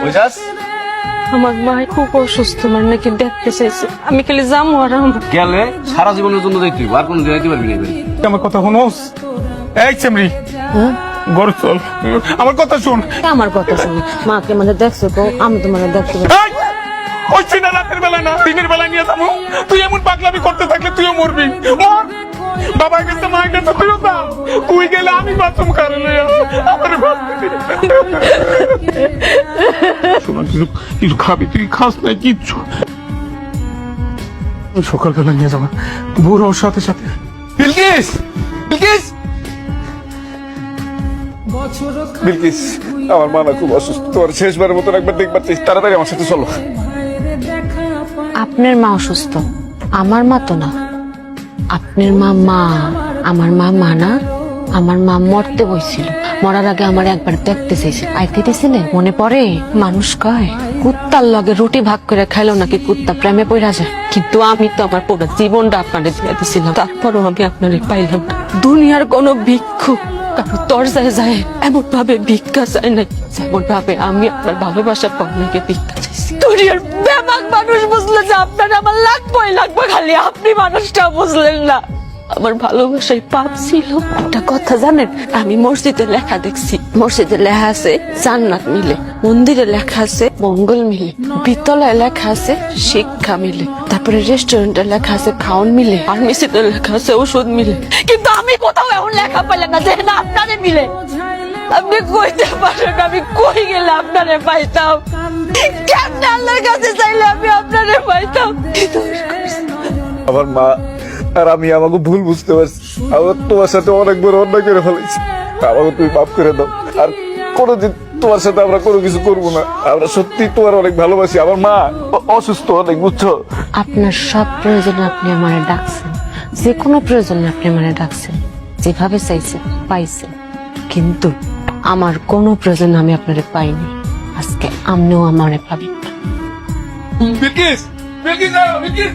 বুঝাস? আমার মা খুব অসুস্থ, মানে নাকি দেখতে চাইছে। আমি খালি যাবো আর গেলে সারা জীবনের জন্য যাইতে আর কোনো যাইতে পারবি না। আমার কথা শোনোস? এই চেমরি, ঘর চল, আমার কথা শোন। আমার কথা শুনি। মাকে মানে দেখছো তো, আমি তো মানে দেখতে এই, কইছি না রাতের বেলা না দিনের বেলা নিয়ে যাবো। তুই এমন পাগলামি করতে থাকলে তুইও মরবি। মর, বাবা গেছে, মা গেছে, তুইও যা। তুই গেলে আমি বাথরুম কারে লইয়া আমার শোনা, কিছু খাবি? তুই খাস না কিচ্ছু। সকালবেলা নিয়ে যাবো বুড়ো ওর সাথে সাথে। বিলকিস, বিলকিস, বিলকিস, আমার মা না খুব অসুস্থ। তোর শেষবারের মতন একবার দেখবার চাই, তাড়াতাড়ি আমার সাথে চলো। আপনার মা অসুস্থ, আমার মা তো না। আপনার মা, আমার মা না। আমার মা মরতে বইছিল, মরার আগে আমার একবার দেখতে চাইছে। আইতে দিছিলে মনে পড়ে? মানুষ কয় কুত্তার লগে রুটি ভাগ করে খাইলো নাকি কুত্তা প্রেমে পড়া যায়। কিন্তু আমি তো আমার পুরো জীবনটা আপনারে দিয়ে দিছিলাম, তারপরও আমি আপনারে পাইলাম না। দুনিয়ার কোনো ভিক্ষুক কারো দরজায় যায় এমন ভাবে ভিক্ষা চাই নাই, যেমন ভাবে আমি আপনার ভালোবাসার পর নাকি ভিক্ষা চাইছি। দুনিয়ার বেমাক মানুষ বুঝলো যে আপনার আমার লাগবে, খালি আপনি মানুষটা বুঝলেন না। আমার ভালোবাসায় পাপ ছিল। একটা কথা জানেন, আমি মসজিদে লেখা দেখছি, মসজিদে লেখা আছে জান্নাত মিলে, মন্দিরে লেখা আছে মঙ্গল মিলে, বিদ্যালয়ে লেখা আছে শিক্ষা মিলে, তারপরে রেস্টুরেন্টে লেখা আছে খাওয়ান মিলে, ফার্মেসিতে লেখা আছে ওষুধ মিলে। কিন্তু আমি কোথাও এমন লেখা পাইলাম না যে না আপনারে মিলে। আপনি কইতে পারেন আমি কই গেলে আপনারে পাইতাম? কেমন আল্লাহর কাছে চাইলে আমি আপনারে পাইতাম? আমার মা আর আমি আমাকে ভুল বুঝতে পারছি। আমার তোমার সাথে অনেক বড় অন্যায় করে ফেলেছি, আমাকে তুমি মাফ করে দাও। আর কোনোদিন তোমার সাথে আমরা কোনো কিছু করবো না। আমরা সত্যি তোমার অনেক ভালোবাসি। আমার মা অসুস্থ অনেক, বুঝছো? আপনার সব প্রয়োজনে আপনি আমারে ডাকছেন, যে কোনো প্রয়োজনে আপনি আমারে ডাকছেন, যেভাবে চাইছেন পাইছেন। কিন্তু আমার কোনো প্রয়োজন আমি আপনারে পাইনি। আজকে আপনিও আমারে পাবেন না। বিলকিস, বিলকিস, বিলকিস।